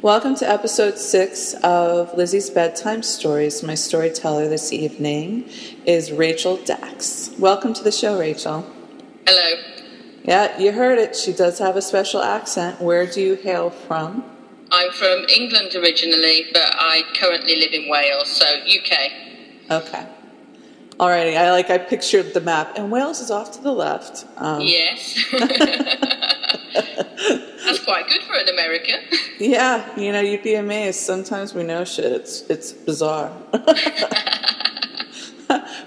Welcome to episode 6 of Lizzie's Bedtime Stories. My storyteller this evening is Rachel Dax. Welcome to the show, Rachel. Hello. Yeah, you heard it. She does have a special accent. Where do you hail from? I'm from England originally, but I currently live in Wales, so UK. Okay. Alrighty, I pictured the map, and Wales is off to the left. Yes. That's quite good for an American. Yeah, you'd be amazed. Sometimes we know shit. It's bizarre.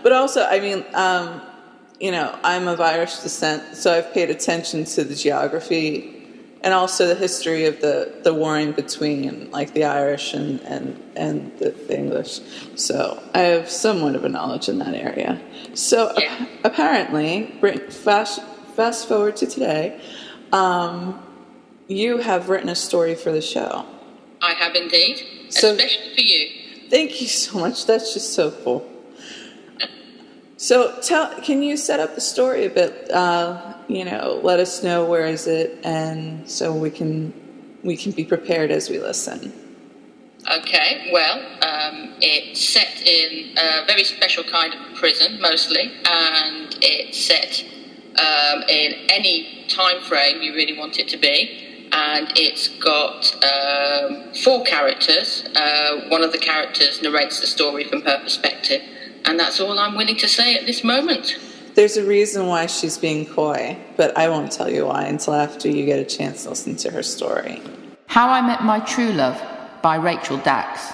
But also, I'm of Irish descent, so I've paid attention to the geography and also the history of the warring between, like, the Irish and the English. So I have somewhat of a knowledge in that area. So yeah. Apparently, fast forward to today, you have written a story for the show. I have indeed, especially for you. Thank you so much. That's just so cool. So can you set up the story a bit? Let us know where is it, and so we can be prepared as we listen. Okay, well, it's set in a very special kind of prison, mostly, and it's set in any time frame you really want it to be. And it's got 4 characters. One of the characters narrates the story from her perspective. And that's all I'm willing to say at this moment. There's a reason why she's being coy, but I won't tell you why until after you get a chance to listen to her story. How I Met My True Love by Rachel Dax.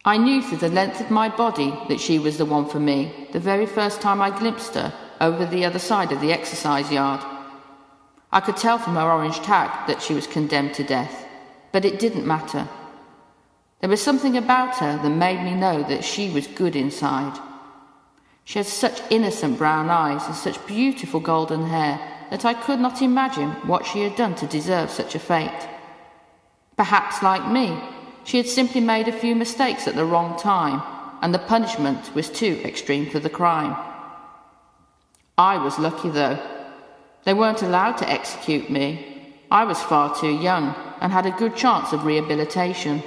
I knew through the length of my body that she was the one for me, the very first time I glimpsed her over the other side of the exercise yard. I could tell from her orange tag that she was condemned to death, but it didn't matter. There was something about her that made me know that she was good inside. She had such innocent brown eyes and such beautiful golden hair that I could not imagine what she had done to deserve such a fate. Perhaps, like me, she had simply made a few mistakes at the wrong time, and the punishment was too extreme for the crime. I was lucky, though. They weren't allowed to execute me. I was far too young and had a good chance of rehabilitation.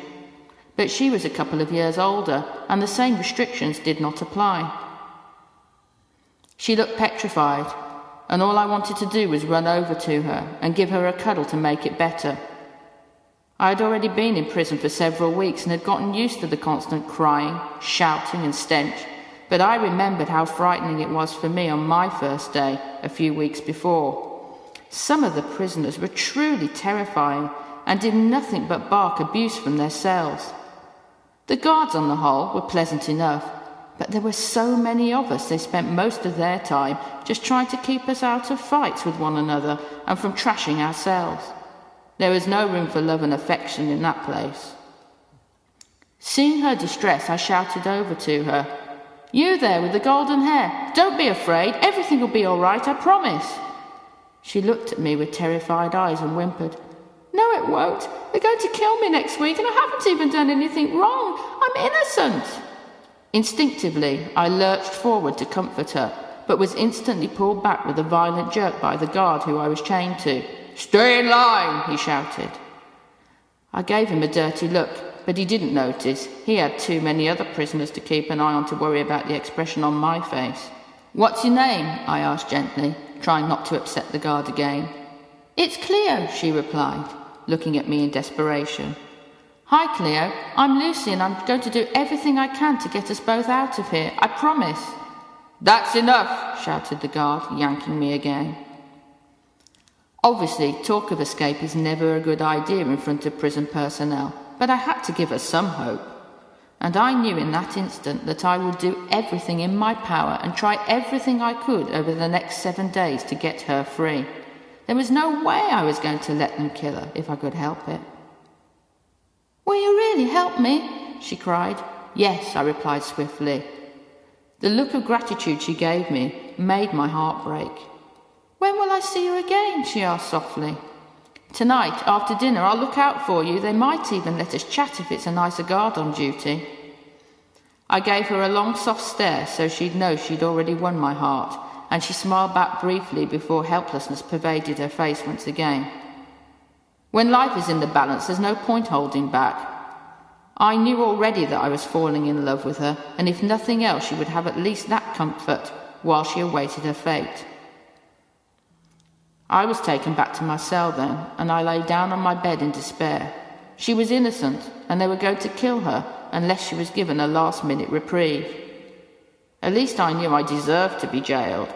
But she was a couple of years older, and the same restrictions did not apply. She looked petrified, and all I wanted to do was run over to her and give her a cuddle to make it better. I had already been in prison for several weeks and had gotten used to the constant crying, shouting and stench, but I remembered how frightening it was for me on my first day, a few weeks before. Some of the prisoners were truly terrifying and did nothing but bark abuse from their cells. The guards, on the whole, were pleasant enough, but there were so many of us they spent most of their time just trying to keep us out of fights with one another and from trashing our cells. There was no room for love and affection in that place. Seeing her distress, I shouted over to her, "You there with the golden hair, don't be afraid, everything will be all right, I promise." She looked at me with terrified eyes and whimpered, "No, it won't. They're going to kill me next week and I haven't even done anything wrong. I'm innocent." Instinctively, I lurched forward to comfort her, but was instantly pulled back with a violent jerk by the guard who I was chained to. "Stay in line," he shouted. I gave him a dirty look, but he didn't notice. He had too many other prisoners to keep an eye on to worry about the expression on my face. "What's your name?" I asked gently, trying not to upset the guard again. "It's Cleo," she replied, looking at me in desperation. "Hi, Cleo. I'm Lucy and I'm going to do everything I can to get us both out of here. I promise." "That's enough," shouted the guard, yanking me again. Obviously, talk of escape is never a good idea in front of prison personnel, but I had to give her some hope. And I knew in that instant that I would do everything in my power and try everything I could over the next 7 days to get her free. There was no way I was going to let them kill her if I could help it. "Will you really help me?" she cried. "Yes," I replied swiftly. The look of gratitude she gave me made my heart break. "When will I see you again?" she asked softly. "Tonight, after dinner, I'll look out for you. They might even let us chat if it's a nicer guard on duty." I gave her a long, soft stare so she'd know she'd already won my heart, and she smiled back briefly before helplessness pervaded her face once again. When life is in the balance, there's no point holding back. I knew already that I was falling in love with her, and if nothing else, she would have at least that comfort while she awaited her fate. I was taken back to my cell then, and I lay down on my bed in despair. She was innocent, and they were going to kill her unless she was given a last-minute reprieve. At least I knew I deserved to be jailed.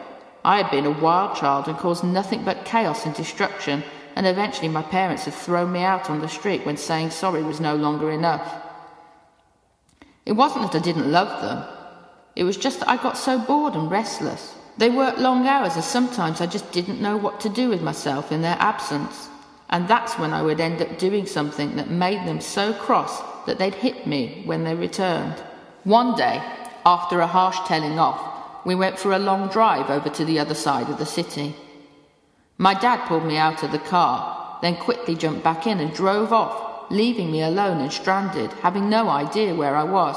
I had been a wild child and caused nothing but chaos and destruction, and eventually my parents had thrown me out on the street when saying sorry was no longer enough. It wasn't that I didn't love them. It was just that I got so bored and restless. They worked long hours, and sometimes I just didn't know what to do with myself in their absence. And that's when I would end up doing something that made them so cross that they'd hit me when they returned. One day, after a harsh telling off, we went for a long drive over to the other side of the city. My dad pulled me out of the car, then quickly jumped back in and drove off, leaving me alone and stranded, having no idea where I was.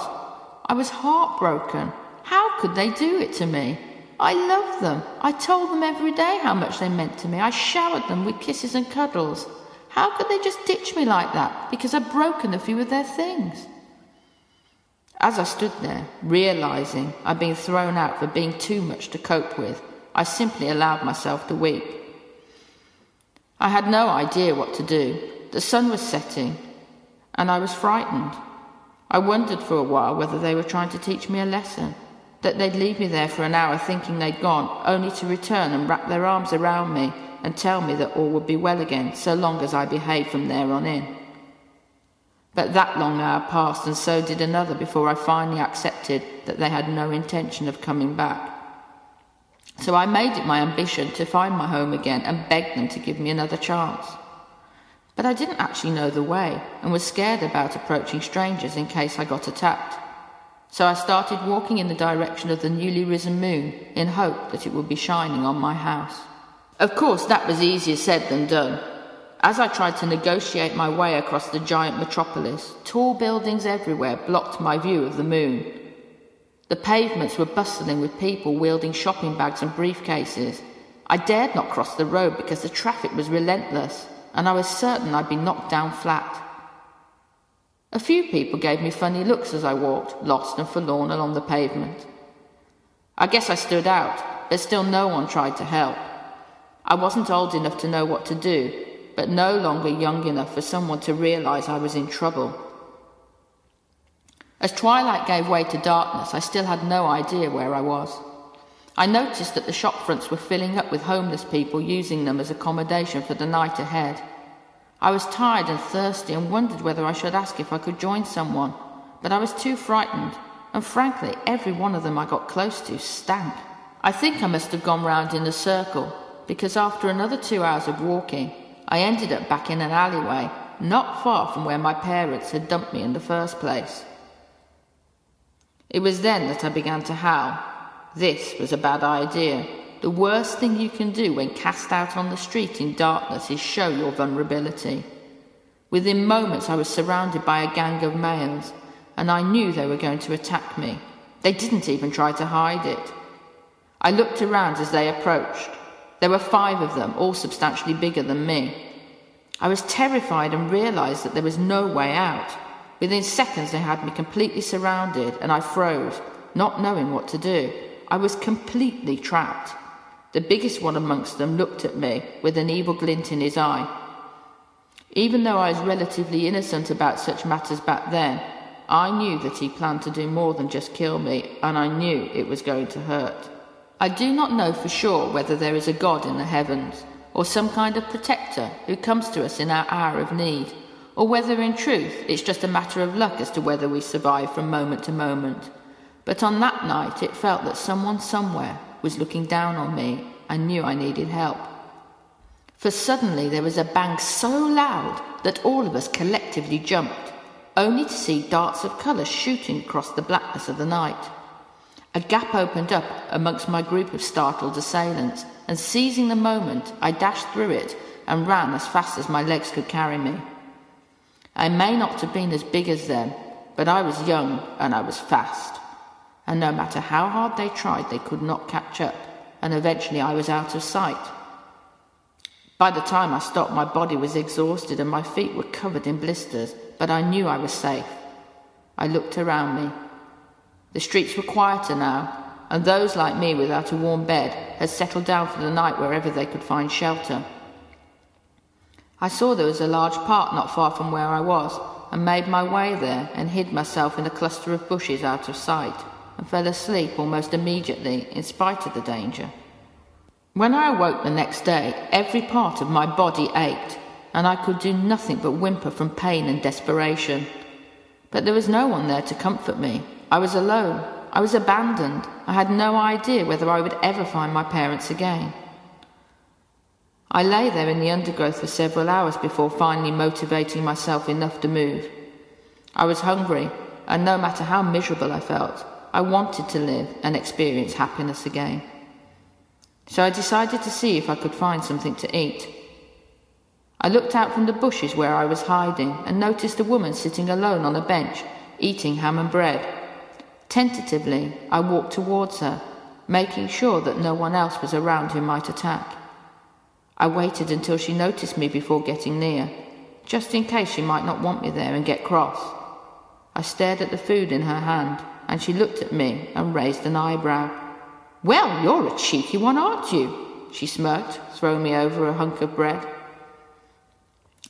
I was heartbroken. How could they do it to me? I loved them. I told them every day how much they meant to me. I showered them with kisses and cuddles. How could they just ditch me like that because I'd broken a few of their things? As I stood there, realizing I'd been thrown out for being too much to cope with, I simply allowed myself to weep. I had no idea what to do. The sun was setting, and I was frightened. I wondered for a while whether they were trying to teach me a lesson, that they'd leave me there for an hour thinking they'd gone, only to return and wrap their arms around me and tell me that all would be well again so long as I behaved from there on in. But that long hour passed, and so did another before I finally accepted that they had no intention of coming back. So I made it my ambition to find my home again and begged them to give me another chance. But I didn't actually know the way and was scared about approaching strangers in case I got attacked. So I started walking in the direction of the newly risen moon in hope that it would be shining on my house. Of course, that was easier said than done. As I tried to negotiate my way across the giant metropolis, tall buildings everywhere blocked my view of the moon. The pavements were bustling with people wielding shopping bags and briefcases. I dared not cross the road because the traffic was relentless, and I was certain I'd be knocked down flat. A few people gave me funny looks as I walked, lost and forlorn, along the pavement. I guess I stood out, but still no one tried to help. I wasn't old enough to know what to do, but no longer young enough for someone to realize I was in trouble. As twilight gave way to darkness, I still had no idea where I was. I noticed that the shop fronts were filling up with homeless people using them as accommodation for the night ahead. I was tired and thirsty and wondered whether I should ask if I could join someone, but I was too frightened, and frankly, every one of them I got close to stank. I think I must have gone round in a circle, because after another 2 hours of walking, I ended up back in an alleyway, not far from where my parents had dumped me in the first place. It was then that I began to howl. This was a bad idea. The worst thing you can do when cast out on the street in darkness is show your vulnerability. Within moments I was surrounded by a gang of males, and I knew they were going to attack me. They didn't even try to hide it. I looked around as they approached. There were 5 of them, all substantially bigger than me. I was terrified and realized that there was no way out. Within seconds they had me completely surrounded, and I froze, not knowing what to do. I was completely trapped. The biggest one amongst them looked at me with an evil glint in his eye. Even though I was relatively innocent about such matters back then, I knew that he planned to do more than just kill me, and I knew it was going to hurt. I do not know for sure whether there is a God in the heavens, or some kind of protector who comes to us in our hour of need, or whether in truth it's just a matter of luck as to whether we survive from moment to moment. But on that night it felt that someone somewhere was looking down on me and knew I needed help. For suddenly there was a bang so loud that all of us collectively jumped, only to see darts of colour shooting across the blackness of the night. A gap opened up amongst my group of startled assailants, and seizing the moment, I dashed through it and ran as fast as my legs could carry me. I may not have been as big as them, but I was young and I was fast. And no matter how hard they tried, they could not catch up, and eventually I was out of sight. By the time I stopped, my body was exhausted and my feet were covered in blisters, but I knew I was safe. I looked around me. The streets were quieter now, and those like me without a warm bed had settled down for the night wherever they could find shelter. I saw there was a large park not far from where I was, and made my way there and hid myself in a cluster of bushes out of sight, and fell asleep almost immediately in spite of the danger. When I awoke the next day, every part of my body ached, and I could do nothing but whimper from pain and desperation. But there was no one there to comfort me. I was alone. I was abandoned. I had no idea whether I would ever find my parents again. I lay there in the undergrowth for several hours before finally motivating myself enough to move. I was hungry, and no matter how miserable I felt, I wanted to live and experience happiness again. So I decided to see if I could find something to eat. I looked out from the bushes where I was hiding and noticed a woman sitting alone on a bench, eating ham and bread. Tentatively, I walked towards her, making sure that no one else was around who might attack. I waited until she noticed me before getting near, just in case she might not want me there and get cross. I stared at the food in her hand, and she looked at me and raised an eyebrow. "Well, you're a cheeky one, aren't you?" she smirked, throwing me over a hunk of bread.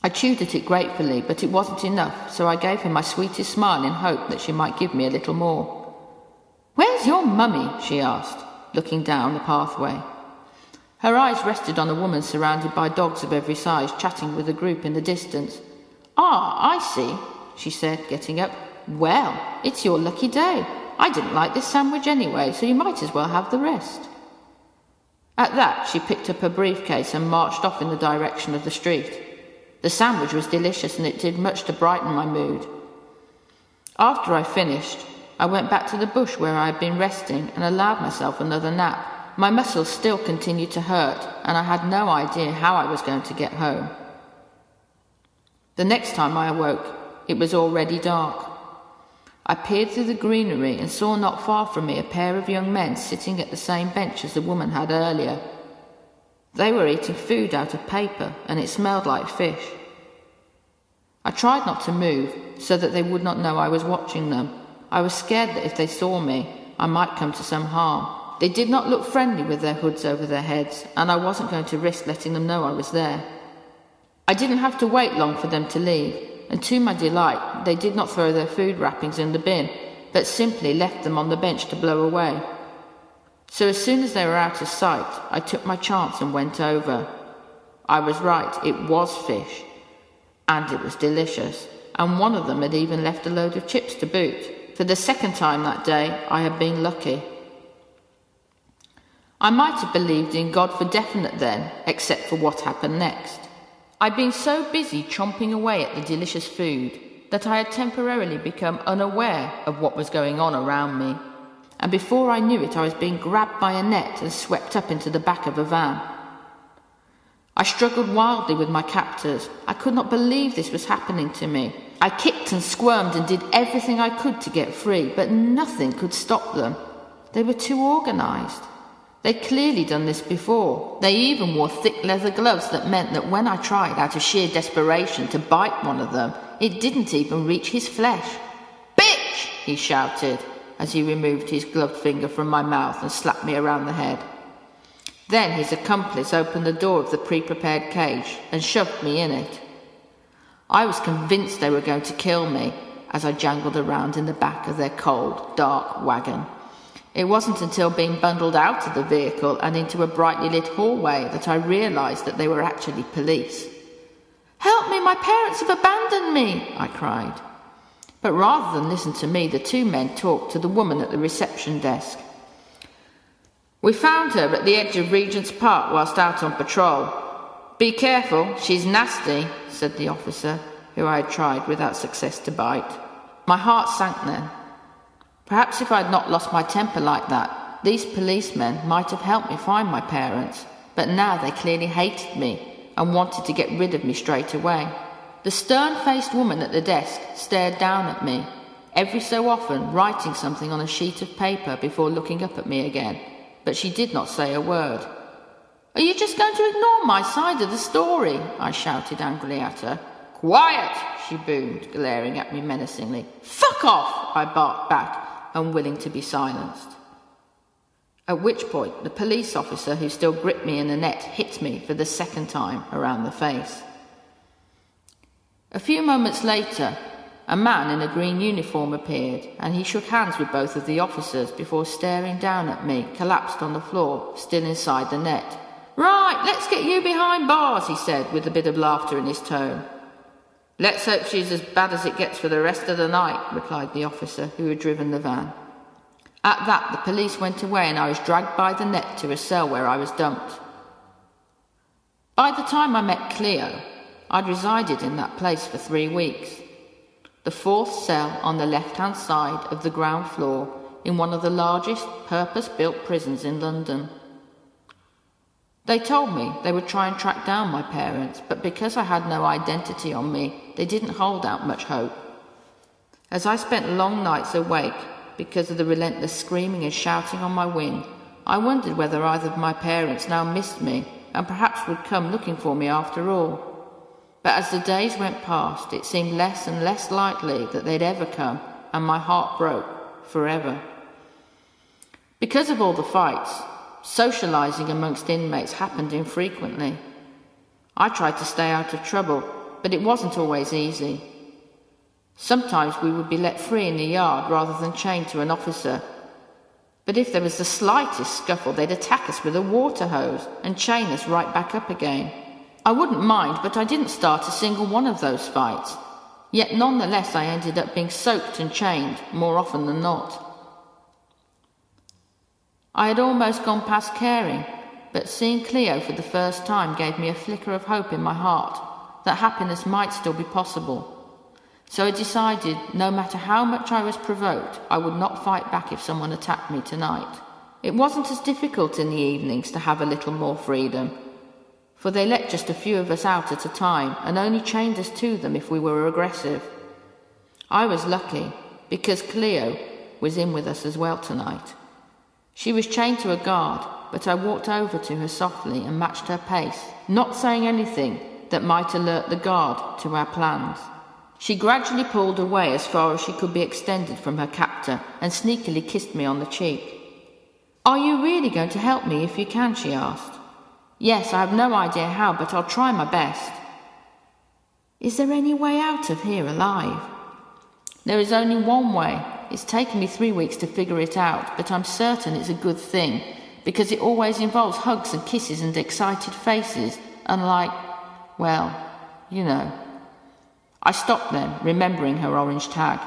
I chewed at it gratefully, but it wasn't enough, so I gave her my sweetest smile in hope that she might give me a little more. "Where's your mummy?" she asked, looking down the pathway. Her eyes rested on a woman surrounded by dogs of every size, chatting with a group in the distance. "Ah, I see," she said, getting up. "Well, it's your lucky day. I didn't like this sandwich anyway, so you might as well have the rest." At that, she picked up her briefcase and marched off in the direction of the street. The sandwich was delicious, and it did much to brighten my mood. After I finished, I went back to the bush where I had been resting and allowed myself another nap. My muscles still continued to hurt, and I had no idea how I was going to get home. The next time I awoke, it was already dark. I peered through the greenery and saw not far from me a pair of young men sitting at the same bench as the woman had earlier. They were eating food out of paper, and it smelled like fish. I tried not to move so that they would not know I was watching them. I was scared that if they saw me, I might come to some harm. They did not look friendly with their hoods over their heads, and I wasn't going to risk letting them know I was there. I didn't have to wait long for them to leave, and to my delight, they did not throw their food wrappings in the bin, but simply left them on the bench to blow away. So as soon as they were out of sight, I took my chance and went over. I was right, it was fish, and it was delicious, and one of them had even left a load of chips to boot. For the second time that day, I had been lucky. I might have believed in God for definite then, except for what happened next. I'd been so busy chomping away at the delicious food that I had temporarily become unaware of what was going on around me. And before I knew it, I was being grabbed by a net and swept up into the back of a van. I struggled wildly with my captors. I could not believe this was happening to me. I kicked and squirmed and did everything I could to get free, but nothing could stop them. They were too organised. They'd clearly done this before. They even wore thick leather gloves that meant that when I tried out of sheer desperation to bite one of them, it didn't even reach his flesh. "Bitch!" he shouted as he removed his gloved finger from my mouth and slapped me around the head. Then his accomplice opened the door of the pre-prepared cage and shoved me in it. I was convinced they were going to kill me as I jangled around in the back of their cold, dark wagon. It wasn't until being bundled out of the vehicle and into a brightly lit hallway that I realised that they were actually police. "Help me, my parents have abandoned me," I cried. But rather than listen to me, the two men talked to the woman at the reception desk. "We found her at the edge of Regent's Park whilst out on patrol. Be careful, she's nasty," said the officer, who I had tried without success to bite. My heart sank then. Perhaps if I had not lost my temper like that, these policemen might have helped me find my parents, but now they clearly hated me and wanted to get rid of me straight away. The stern-faced woman at the desk stared down at me, every so often writing something on a sheet of paper before looking up at me again, but she did not say a word. Are you just going to ignore my side of the story? I shouted angrily at her. Quiet, she boomed, glaring at me menacingly. Fuck off, I barked back, unwilling to be silenced. At which point, the police officer who still gripped me in the net hit me for the second time around the face. A few moments later, a man in a green uniform appeared, and he shook hands with both of the officers before staring down at me, collapsed on the floor, still inside the net. Right, let's get you behind bars, he said, with a bit of laughter in his tone. Let's hope she's as bad as it gets for the rest of the night, replied the officer who had driven the van. At that, the police went away and I was dragged by the net to a cell where I was dumped. By the time I met Cleo, I'd resided in that place for 3 weeks. The 4th cell on the left-hand side of the ground floor in one of the largest purpose-built prisons in London. They told me they would try and track down my parents, but because I had no identity on me, they didn't hold out much hope. As I spent long nights awake because of the relentless screaming and shouting on my wing, I wondered whether either of my parents now missed me and perhaps would come looking for me after all. But as the days went past, it seemed less and less likely that they'd ever come, and my heart broke forever. Because of all the fights, socializing amongst inmates happened infrequently. I tried to stay out of trouble, but it wasn't always easy. Sometimes we would be let free in the yard rather than chained to an officer. But if there was the slightest scuffle, they'd attack us with a water hose and chain us right back up again. I wouldn't mind, but I didn't start a single one of those fights. Yet nonetheless I ended up being soaked and chained more often than not. I had almost gone past caring, but seeing Cleo for the first time gave me a flicker of hope in my heart that happiness might still be possible. So I decided, no matter how much I was provoked, I would not fight back if someone attacked me tonight. It wasn't as difficult in the evenings to have a little more freedom, for they let just a few of us out at a time and only chained us to them if we were aggressive. I was lucky, because Cleo was in with us as well tonight. She was chained to a guard, but I walked over to her softly and matched her pace, not saying anything that might alert the guard to our plans. She gradually pulled away as far as she could be extended from her captor and sneakily kissed me on the cheek. Are you really going to help me if you can? She asked. Yes, I have no idea how, but I'll try my best. Is there any way out of here alive? There is only one way. It's taken me 3 weeks to figure it out, but I'm certain it's a good thing, because it always involves hugs and kisses and excited faces, unlike, well, you know. I stopped then, remembering her orange tag.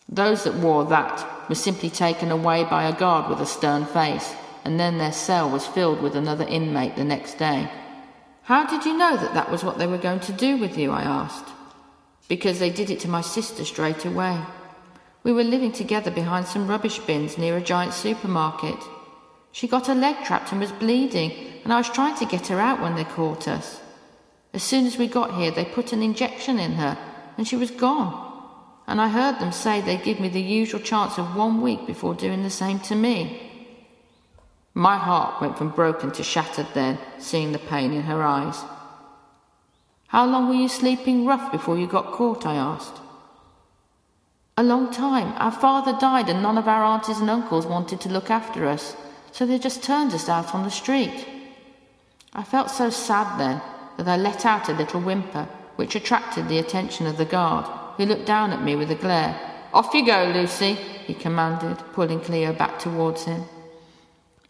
Those that wore that were simply taken away by a guard with a stern face, and then their cell was filled with another inmate the next day. How did you know that that was what they were going to do with you? I asked. Because they did it to my sister straight away. We were living together behind some rubbish bins near a giant supermarket. She got her leg trapped and was bleeding, and I was trying to get her out when they caught us. As soon as we got here, they put an injection in her, and she was gone. And I heard them say they'd give me the usual chance of 1 week before doing the same to me. My heart went from broken to shattered then, seeing the pain in her eyes. How long were you sleeping rough before you got caught? I asked. A long time. Our father died and none of our aunties and uncles wanted to look after us, so they just turned us out on the street. I felt so sad then that I let out a little whimper, which attracted the attention of the guard, who looked down at me with a glare. Off you go, Lucy, he commanded, pulling Cleo back towards him.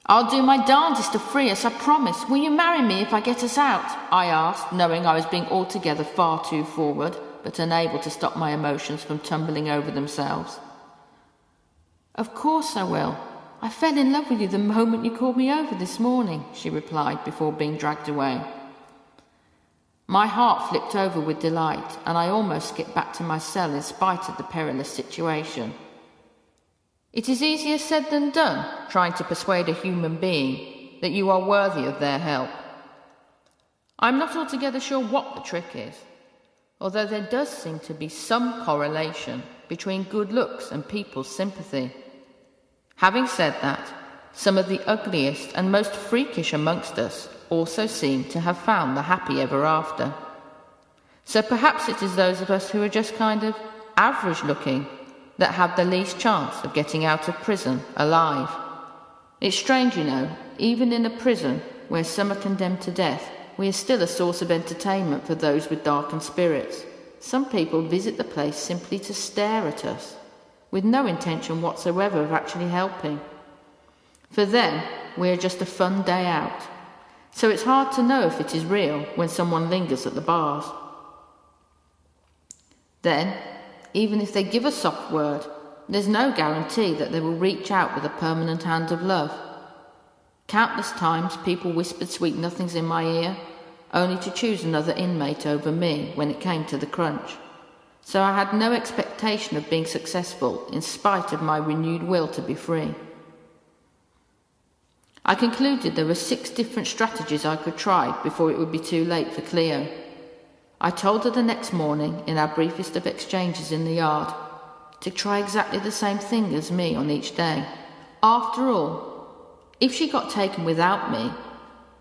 I'll do my darndest to free us, I promise. Will you marry me if I get us out? I asked, knowing I was being altogether far too forward, but unable to stop my emotions from tumbling over themselves. Of course I will. I fell in love with you the moment you called me over this morning, she replied before being dragged away. My heart flipped over with delight, and I almost skipped back to my cell in spite of the perilous situation. It is easier said than done, trying to persuade a human being that you are worthy of their help. I'm not altogether sure what the trick is, although there does seem to be some correlation between good looks and people's sympathy. Having said that, some of the ugliest and most freakish amongst us also seem to have found the happy ever after. So perhaps it is those of us who are just kind of average looking that have the least chance of getting out of prison alive. It's strange, you know, even in a prison where some are condemned to death, we are still a source of entertainment for those with darkened spirits. Some people visit the place simply to stare at us, with no intention whatsoever of actually helping. For them, we are just a fun day out. So it's hard to know if it is real when someone lingers at the bars. Then, even if they give a soft word, there's no guarantee that they will reach out with a permanent hand of love. Countless times people whispered sweet nothings in my ear, only to choose another inmate over me when it came to the crunch. So I had no expectation of being successful in spite of my renewed will to be free. I concluded there were 6 different strategies I could try before it would be too late for Cleo. I told her the next morning, in our briefest of exchanges in the yard, to try exactly the same thing as me on each day. After all, if she got taken without me,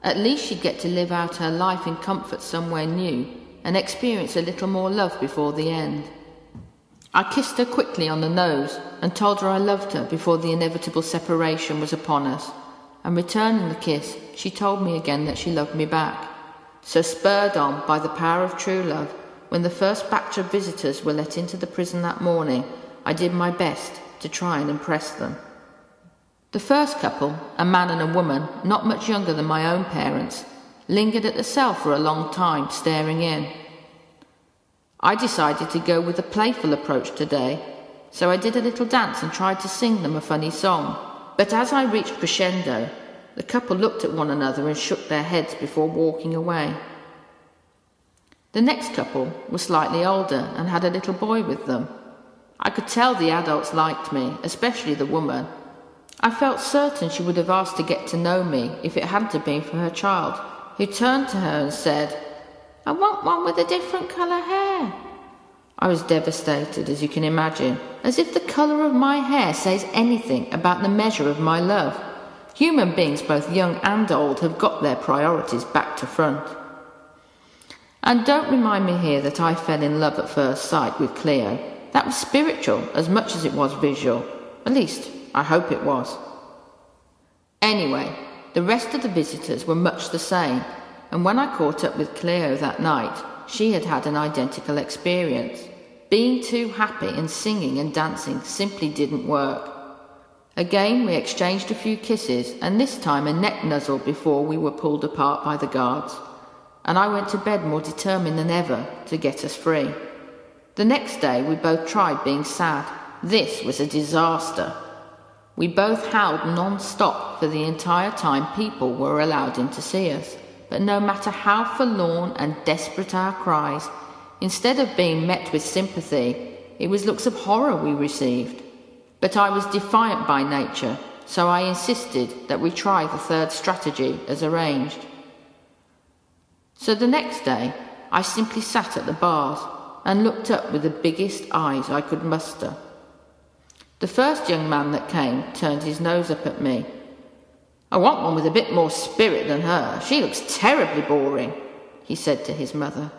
at least she'd get to live out her life in comfort somewhere new and experience a little more love before the end. I kissed her quickly on the nose and told her I loved her before the inevitable separation was upon us, and returning the kiss, she told me again that she loved me back. So spurred on by the power of true love, when the first batch of visitors were let into the prison that morning, I did my best to try and impress them. The first couple, a man and a woman, not much younger than my own parents, lingered at the cell for a long time, staring in. I decided to go with a playful approach today, so I did a little dance and tried to sing them a funny song. But as I reached crescendo, the couple looked at one another and shook their heads before walking away. The next couple was slightly older and had a little boy with them. I could tell the adults liked me, especially the woman. I felt certain she would have asked to get to know me if it hadn't have been for her child, who turned to her and said, "I want one with a different colour hair." I was devastated, as you can imagine, as if the colour of my hair says anything about the measure of my love. Human beings, both young and old, have got their priorities back to front. And don't remind me here that I fell in love at first sight with Cleo. That was spiritual as much as it was visual. At least, I hope it was. Anyway, the rest of the visitors were much the same, and when I caught up with Cleo that night, she had had an identical experience. Being too happy and singing and dancing simply didn't work. Again, we exchanged a few kisses, and this time a neck nuzzle before we were pulled apart by the guards, and I went to bed more determined than ever to get us free. The next day, we both tried being sad. This was a disaster. We both howled non-stop for the entire time people were allowed in to see us, but no matter how forlorn and desperate our cries, instead of being met with sympathy, it was looks of horror we received. But I was defiant by nature, so I insisted that we try the third strategy as arranged. So the next day, I simply sat at the bars and looked up with the biggest eyes I could muster. The first young man that came turned his nose up at me. "I want one with a bit more spirit than her. She looks terribly boring," he said to his mother.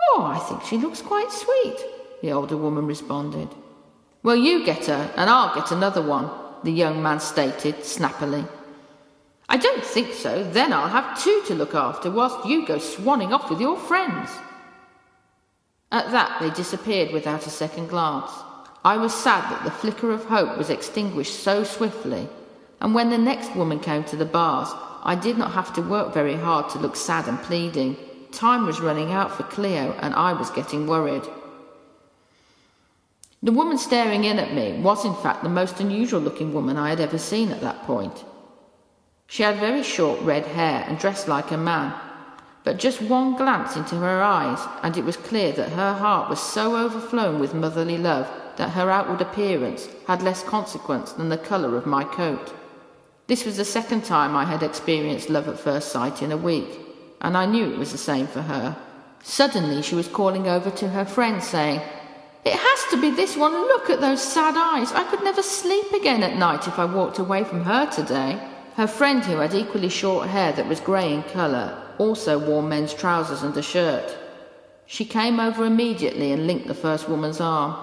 "Oh, I think she looks quite sweet," the older woman responded. "Well, you get her, and I'll get another one," the young man stated snappily. "I don't think so. Then I'll have 2 to look after whilst you go swanning off with your friends." At that, they disappeared without a second glance. I was sad that the flicker of hope was extinguished so swiftly, and when the next woman came to the bars, I did not have to work very hard to look sad and pleading. Time was running out for Cleo, and I was getting worried. The woman staring in at me was in fact the most unusual-looking woman I had ever seen at that point. She had very short red hair and dressed like a man, but just one glance into her eyes, and it was clear that her heart was so overflown with motherly love that her outward appearance had less consequence than the colour of my coat. This was the second time I had experienced love at first sight in a week, and I knew it was the same for her. Suddenly she was calling over to her friend, saying, It has to be this one. Look at those sad eyes. I could never sleep again at night if I walked away from her today." Her friend, who had equally short hair that was grey in colour, also wore men's trousers and a shirt. She came over immediately and linked the first woman's arm.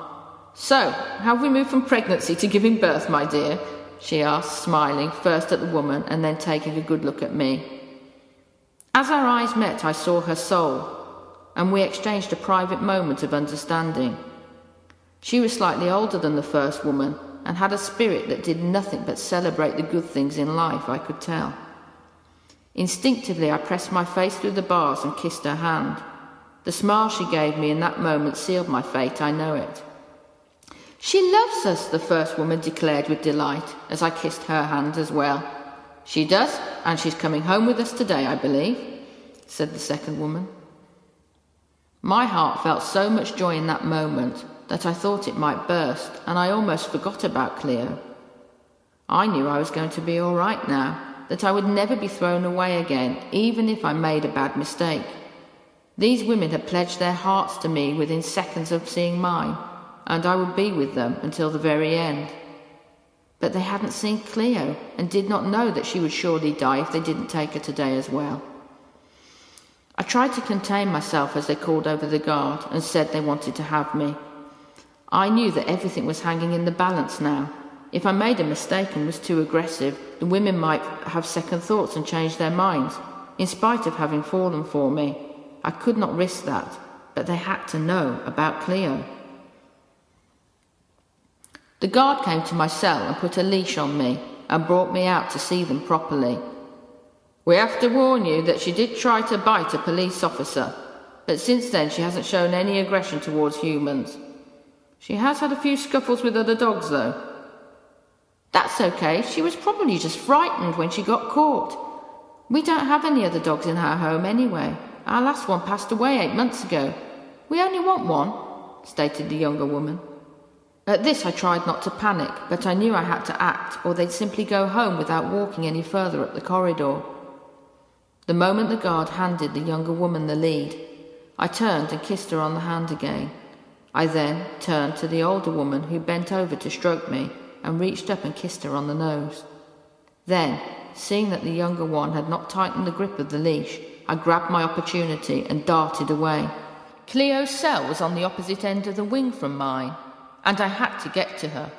"So, have we moved from pregnancy to giving birth, my dear?" she asked, smiling first at the woman and then taking a good look at me. As our eyes met, I saw her soul, and we exchanged a private moment of understanding. She was slightly older than the first woman and had a spirit that did nothing but celebrate the good things in life, I could tell. Instinctively, I pressed my face through the bars and kissed her hand. The smile she gave me in that moment sealed my fate, I know it. "She loves us," the first woman declared with delight, as I kissed her hand as well. "She does, and she's coming home with us today, I believe," said the second woman. My heart felt so much joy in that moment that I thought it might burst, and I almost forgot about Cleo. I knew I was going to be all right now, that I would never be thrown away again, even if I made a bad mistake. These women had pledged their hearts to me within seconds of seeing mine, and I would be with them until the very end. But they hadn't seen Cleo, and did not know that she would surely die if they didn't take her today as well. I tried to contain myself as they called over the guard and said they wanted to have me. I knew that everything was hanging in the balance now. If I made a mistake and was too aggressive, the women might have second thoughts and change their minds, in spite of having fallen for me. I could not risk that, but they had to know about Cleo. The guard came to my cell and put a leash on me and brought me out to see them properly. "We have to warn you that she did try to bite a police officer, but since then she hasn't shown any aggression towards humans. She has had a few scuffles with other dogs, though." "That's okay. She was probably just frightened when she got caught. We don't have any other dogs in our home anyway. Our last one passed away 8 months ago. We only want one," stated the younger woman. At this I tried not to panic, but I knew I had to act, or they'd simply go home without walking any further up the corridor. The moment the guard handed the younger woman the lead, I turned and kissed her on the hand again. I then turned to the older woman, who bent over to stroke me, and reached up and kissed her on the nose. Then, seeing that the younger one had not tightened the grip of the leash, I grabbed my opportunity and darted away. Cleo's cell was on the opposite end of the wing from mine, and I had to get to her.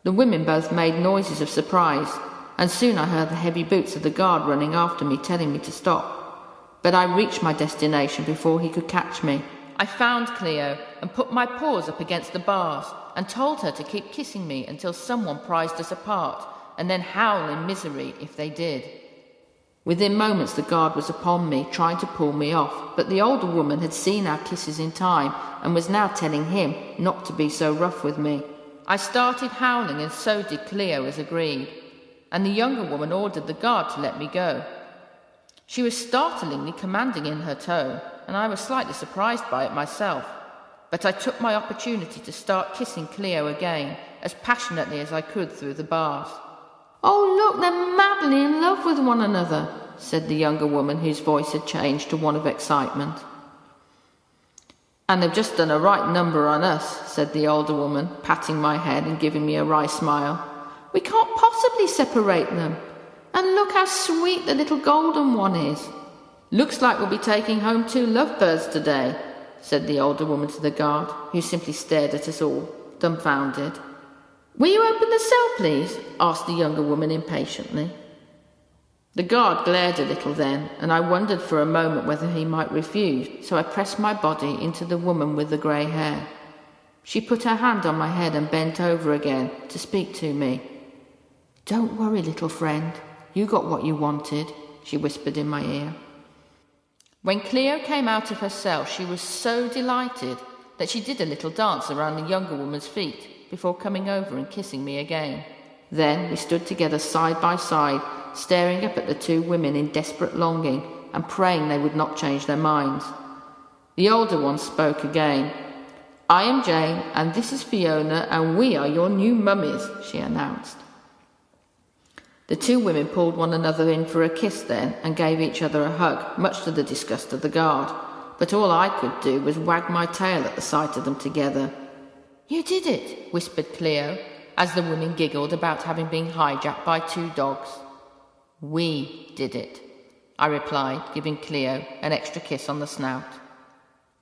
The women both made noises of surprise, and soon I heard the heavy boots of the guard running after me, telling me to stop. But I reached my destination before he could catch me. I found Cleo and put my paws up against the bars and told her to keep kissing me until someone prized us apart, and then howl in misery if they did. Within moments the guard was upon me, trying to pull me off, but the older woman had seen our kisses in time and was now telling him not to be so rough with me. I started howling, and so did Cleo as agreed, and the younger woman ordered the guard to let me go. She was startlingly commanding in her tone, and I was slightly surprised by it myself, but I took my opportunity to start kissing Cleo again, as passionately as I could through the bars. "Oh, look, they're madly in love with one another," said the younger woman, whose voice had changed to one of excitement. "And they've just done a right number on us," said the older woman, patting my head and giving me a wry smile. "We can't possibly separate them. And look how sweet the little golden one is." "Looks like we'll be taking home 2 lovebirds today," said the older woman to the guard, who simply stared at us all, dumbfounded. "Will you open the cell, please?" asked the younger woman impatiently. The guard glared a little then, and I wondered for a moment whether he might refuse, so I pressed my body into the woman with the grey hair. She put her hand on my head and bent over again to speak to me. "Don't worry, little friend. You got what you wanted," she whispered in my ear. When Cleo came out of her cell, she was so delighted that she did a little dance around the younger woman's feet before coming over and kissing me again. Then we stood together side by side, staring up at the 2 women in desperate longing and praying they would not change their minds. The older one spoke again. "I am Jane, and this is Fiona, and we are your new mummies," she announced. The 2 women pulled one another in for a kiss then and gave each other a hug, much to the disgust of the guard, but all I could do was wag my tail at the sight of them together. "You did it," whispered Cleo, as the women giggled about having been hijacked by 2 dogs. "We did it," I replied, giving Cleo an extra kiss on the snout.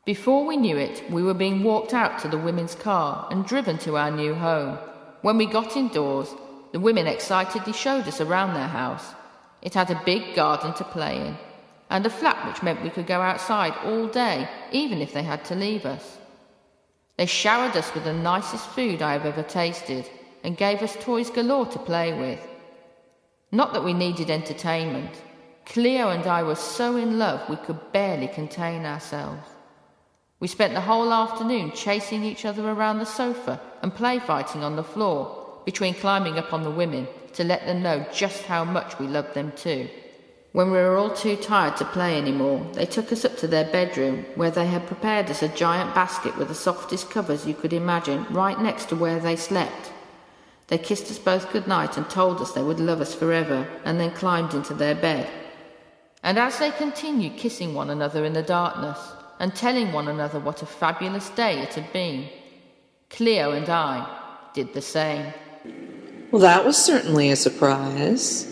Before we knew it, we were being walked out to the women's car and driven to our new home. When we got indoors, the women excitedly showed us around their house. It had a big garden to play in, and a flat which meant we could go outside all day, even if they had to leave us. They showered us with the nicest food I have ever tasted, and gave us toys galore to play with. Not that we needed entertainment. Cleo and I were so in love we could barely contain ourselves. We spent the whole afternoon chasing each other around the sofa and play fighting on the floor, between climbing up on the women to let them know just how much we loved them too. When we were all too tired to play anymore, they took us up to their bedroom, where they had prepared us a giant basket with the softest covers you could imagine right next to where they slept. They kissed us both goodnight and told us they would love us forever, and then climbed into their bed. And as they continued kissing one another in the darkness, and telling one another what a fabulous day it had been, Cleo and I did the same. Well, that was certainly a surprise.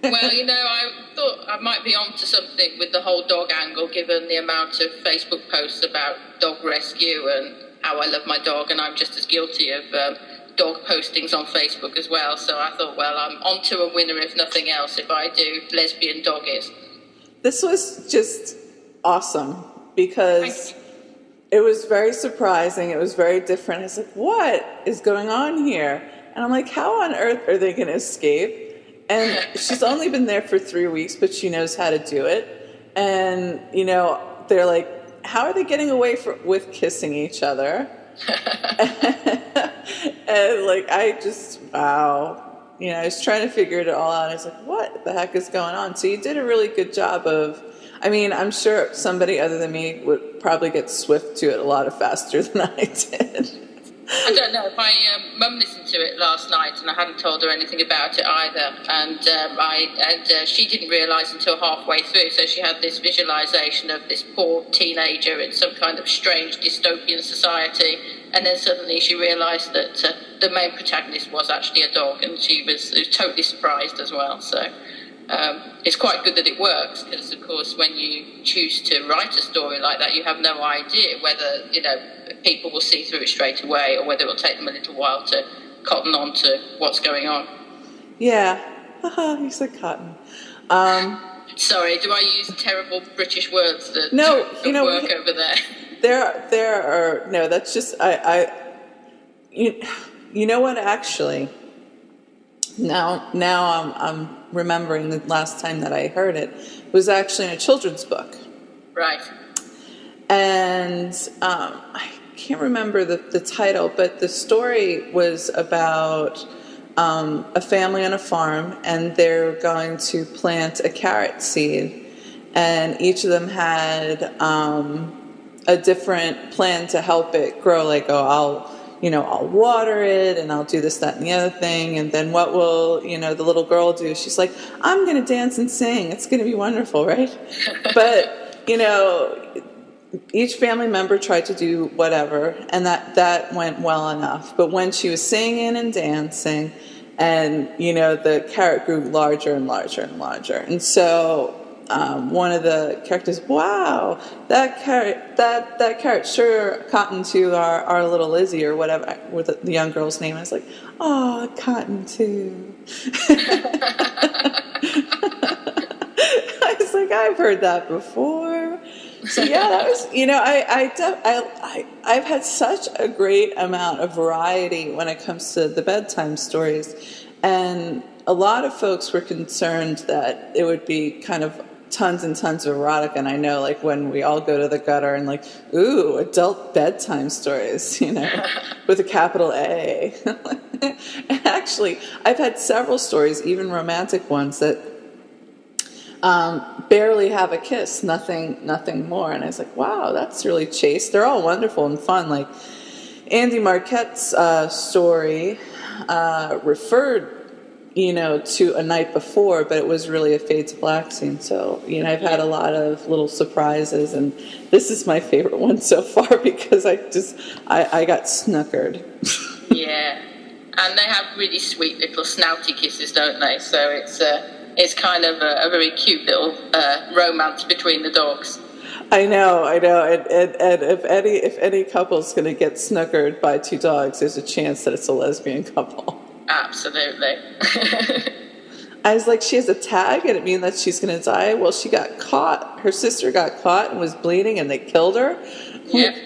Well, I thought I might be onto something with the whole dog angle, given the amount of Facebook posts about dog rescue and how I love my dog, and I'm just as guilty of dog postings on Facebook as well. So I thought, well, I'm onto a winner if nothing else, if I do lesbian doggies. This was just awesome because it was very surprising. It was very different. I was like, what is going on here? And I'm like, how on earth are they going to escape? And she's only been there for 3 weeks, but she knows how to do it. And, they're like, how are they getting away with kissing each other? And wow. I was trying to figure it all out. I was like, what the heck is going on? So you did a really good job of, I'm sure somebody other than me would probably get swift to it a lot faster than I did. I don't know. My mum listened to it last night, and I hadn't told her anything about it either. And she didn't realise until halfway through. So she had this visualisation of this poor teenager in some kind of strange dystopian society, and then suddenly she realised that the main protagonist was actually a dog, and she was totally surprised as well. So it's quite good that it works, because of course when you choose to write a story like that, you have no idea whether people will see through it straight away, or whether it will take them a little while to cotton on to what's going on. Yeah. You said cotton. Sorry, do I use terrible British words that work over there? There are no. That's just you know what? Actually, now I'm remembering the last time that I heard it was actually in a children's book. Right. And I can't remember the title, but the story was about a family on a farm, and they're going to plant a carrot seed, and each of them had a different plan to help it grow. Like, I'll water it, and I'll do this, that, and the other thing, and then what will the little girl do? She's like, I'm going to dance and sing. It's going to be wonderful, right? But each family member tried to do whatever, and that went well enough. But when she was singing and dancing, and the carrot grew larger and larger and larger, and so one of the characters, wow, that carrot sure cotton to our little Lizzie, or whatever, with the young girl's name. I was like, oh, cotton to. I was like, I've heard that before. So yeah, that was, I've had such a great amount of variety when it comes to the bedtime stories, and a lot of folks were concerned that it would be kind of tons and tons of erotica, and I know, like, when we all go to the gutter and like, ooh, adult bedtime stories, with a capital A. And actually, I've had several stories, even romantic ones, that barely have a kiss, nothing more. And I was like, wow, that's really chaste. They're all wonderful and fun. Like Andy Marquette's story referred to a night before, but it was really a fade to black scene. So, I've had a lot of little surprises, and this is my favorite one so far because I got snookered. Yeah. And they have really sweet little snouty kisses, don't they? So it's kind of a very cute little romance between the dogs. I know, and if any couple's going to get snookered by two dogs, there's a chance that it's a lesbian couple. Absolutely. I was like, she has a tag, and it means that she's going to die. Well, she got caught. Her sister got caught and was bleeding, and they killed her. Yep.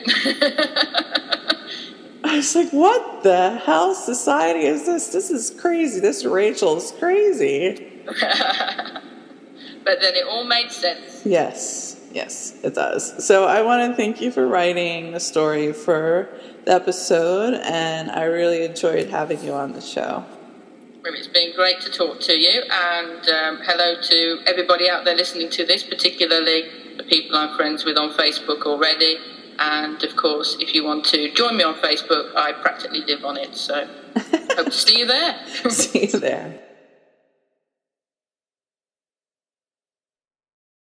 I was like, what the hell society is this? This is crazy. This Rachel is crazy. But then it all made sense. Yes, it does. So I want to thank you for writing the story for the episode, and I really enjoyed having you on the show. Well, it's been great to talk to you, and hello to everybody out there listening to this, particularly the people I'm friends with on Facebook already. And, of course, if you want to join me on Facebook, I practically live on it. So hope to see you there. See you there.